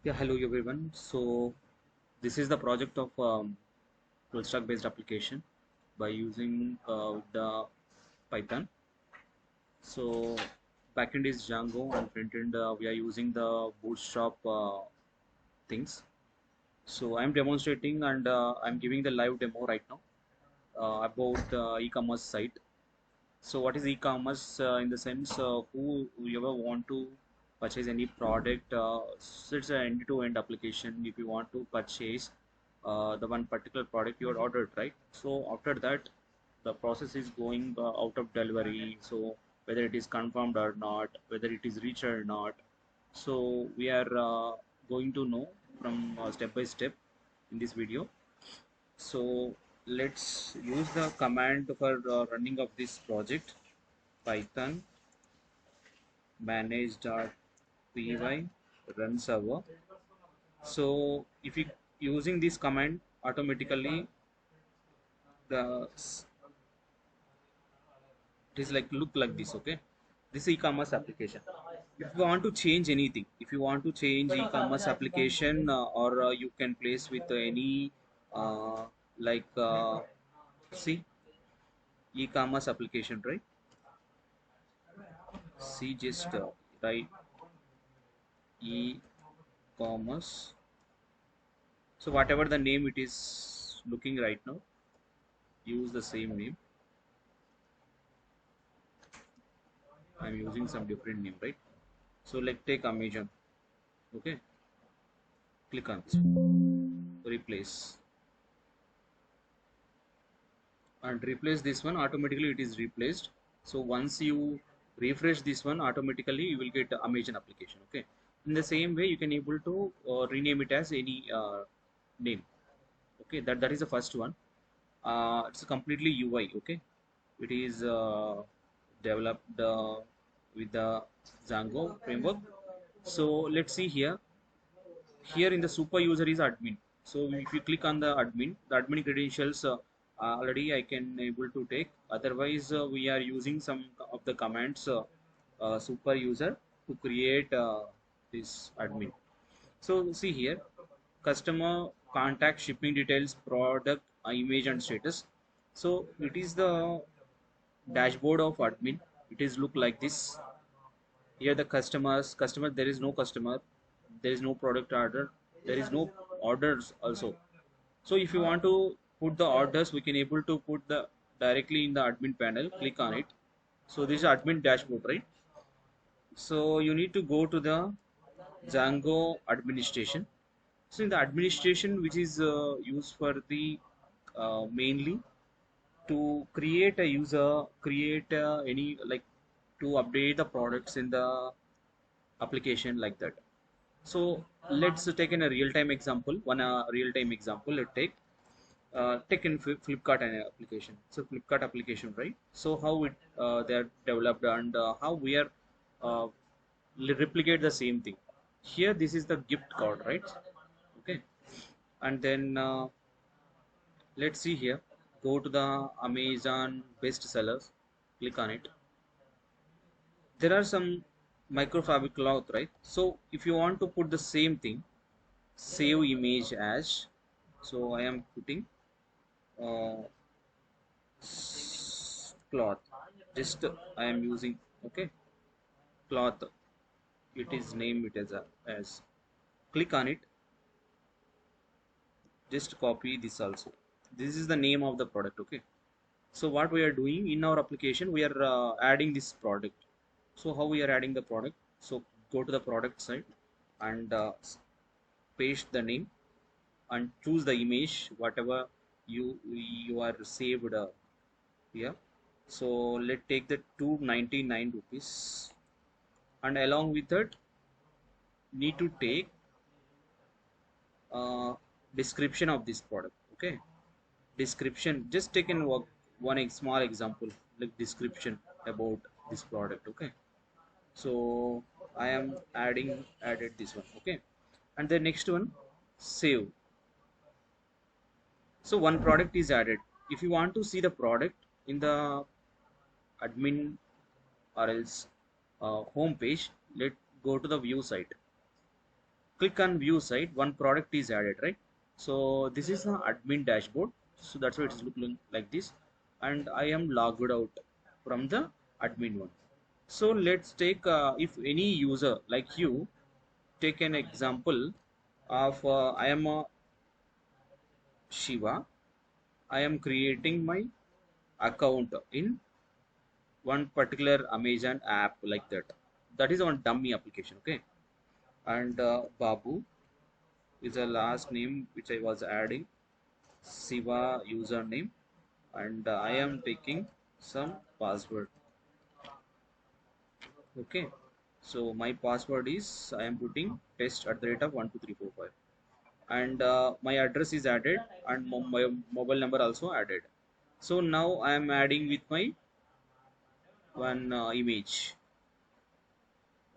Yeah, hello everyone. So this is the project of full stack based application by using the Python. So backend is Django and frontend we are using the Bootstrap things. So I'm demonstrating and I'm giving the live demo right now about e-commerce site. So what is e-commerce in the sense whoever want to purchase any product, so it's an end-to-end application. If you want to purchase the one particular product you had ordered, right? So after that, the process is going out of delivery. So whether it is confirmed or not, whether it is reached or not. So we are going to know from step by step in this video. So let's use the command for running of this project. Python manage.py run server. So if you using this command, automatically the it is like look like this. Okay, this e-commerce application. If you want to change anything, if you want to change e-commerce application, or you can place with any uh, like see e-commerce application, right? See just right e-commerce. So whatever the name it is looking right now, use the same name. I'm using some different name, right? So like take Amazon. Okay, click on this, replace, and replace this one. Automatically it is replaced. So once you refresh this one, automatically you will get Amazon application. Okay, in the same way you can able to rename it as any name. Okay, that is the first one. It's completely UI. Okay, it is developed with the Django framework. So let's see here. Here in the super user is admin. So if you click on the admin credentials, already I can able to take. Otherwise we are using some of the commands super user to create this admin. So see here, customer contact, shipping details, product, image and status. So it is the dashboard of admin. It is look like this. Here the customer, there is no customer, there is no product order, there is no orders also. So if you want to put the orders, we can able to put the directly in the admin panel. Click on it. So this is admin dashboard, right? So you need to go to the Django administration. So in the administration, which is used for the mainly to create a user, create any like to update the products in the application like that. So let's take in a real-time example. One real-time example. Let's take in Flipkart an application. So Flipkart application, right? So how it they are developed and how we are uh, replicate the same thing. Here, this is the gift card, right? Okay, and then let's see here. Go to the Amazon best sellers. Click on it. There are some microfabric cloth, right? So if you want to put the same thing, save image as. So I am putting uh, cloth. Just I am using, okay, cloth. It is name it as. Click on it. Just copy this also. This is the name of the product. Okay. So what we are doing in our application, we are adding this product. So how we are adding the product? So go to the product side and paste the name and choose the image whatever you are saved here. So let's take the 299 rupees, and along with that need to take uh, description of this product. Okay, description, just take in one small example like description about this product. Okay, so I am added this one. Okay, and the next one, save. So one product is added. If you want to see the product in the admin or else home page, let go to the view site. click on view site, one product is added, right? So this is the admin dashboard, so that's why it is looking like this. And I am logged out from the admin one. So let's take if any user like you take an example of I am a Shiva. I am creating my account in one particular Amazon app like that. That is one dummy application, okay? And Babu is a last name which I was adding, Siva username, and I am taking some password. Okay, so my password is I am putting test at the rate of 12345, and my address is added, and my mobile number also added. So now I am adding with my one image.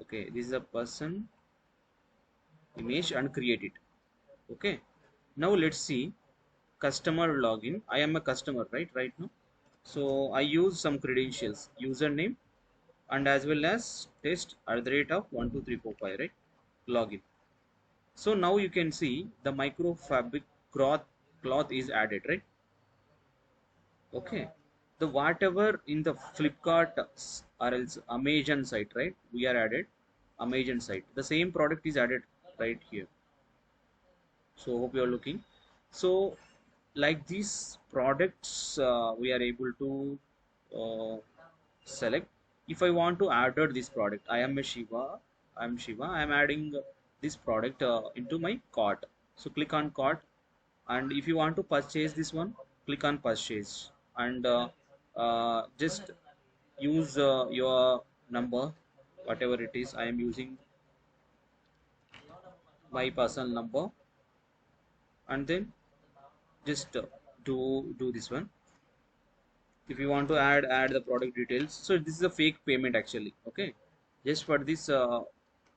Okay, this is a person image and create it. Okay, now let's see customer login. I am a customer, right now. So I use some credentials, username, and as well as test at the rate of 12345, right? Login. So now you can see the micro fabric cloth is added, right? Okay, the whatever in the Flipkart or else Amazon site, right? We are added Amazon site, the same product is added right here. So hope you are looking. So like these products we are able to uh, select. If I want to add this product, I am adding this product into my cart. So click on cart, and if you want to purchase this one, click on purchase, and just use your number, whatever it is. I am using my personal number, and then just do this one. If you want to add the product details. So this is a fake payment actually, okay? Just for this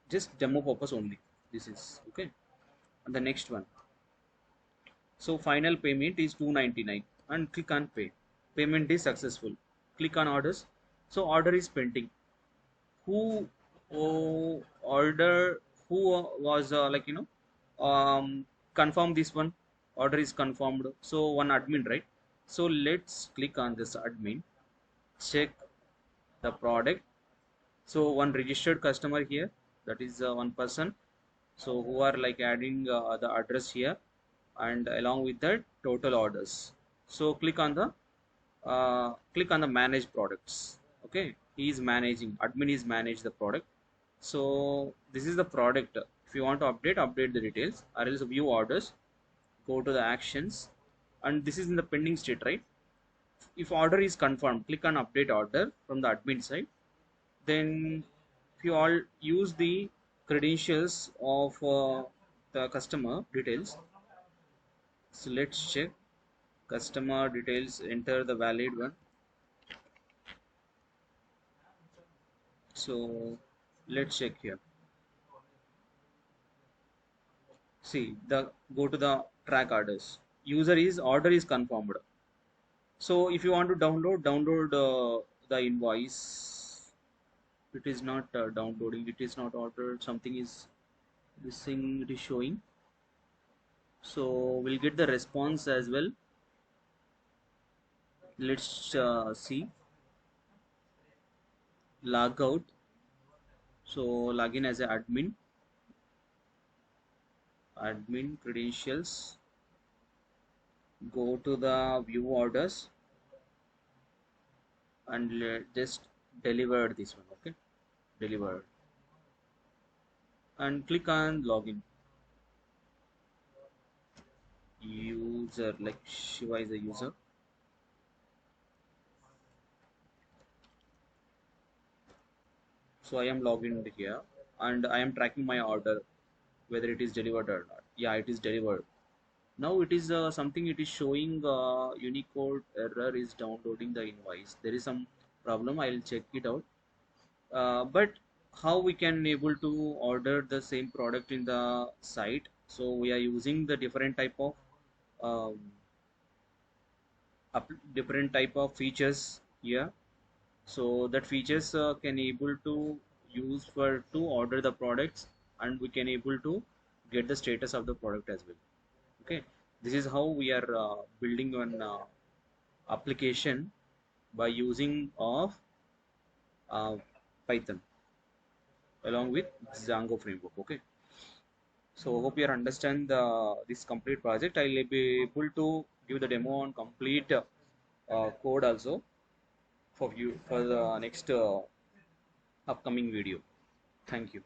just demo purpose only, this is okay. And the next one, so final payment is 299, and click on pay. Payment is successful. Click on orders. So order is pending. Who order, who was like confirm this one? Order is confirmed, so one admin, right? So let's click on this admin, check the product. So one registered customer here, that is one person. So who are like adding the address here, and along with that total orders. So click on the manage products. Okay, he is managing, admin is manage the product. So this is the product. If you want to update the details, or else view orders, go to the actions, and this is in the pending state, right? If order is confirmed, click on update order from the admin side. Then if you all use the credentials of the customer details, so let's check customer details, enter the valid one. So let's check here. See the, go to the track orders, user is order is confirmed. So if you want to download the invoice, it is not downloading, it is not ordered, something is missing, it is showing. So we'll get the response as well. Let's see, log out. So login as an admin credentials, go to the view orders, and just deliver this one. Okay, deliver, and click on login. User, like Shiva is a user. So I am logged in here, and I am tracking my order, whether it is delivered or not. Yeah, it is delivered. Now it is something, it is showing Unicode error is downloading the invoice. There is some problem, I'll check it out. But how we can able to order the same product in the site? So we are using the different type of um, different type of features here. So that features can able to use for to order the products, and we can able to get the status of the product as well. Okay, this is how we are building one application by using of uh, Python along with Django framework. Okay, so hope you understand this complete project. I will be able to give the demo on complete code also for you for the next upcoming video. Thank you.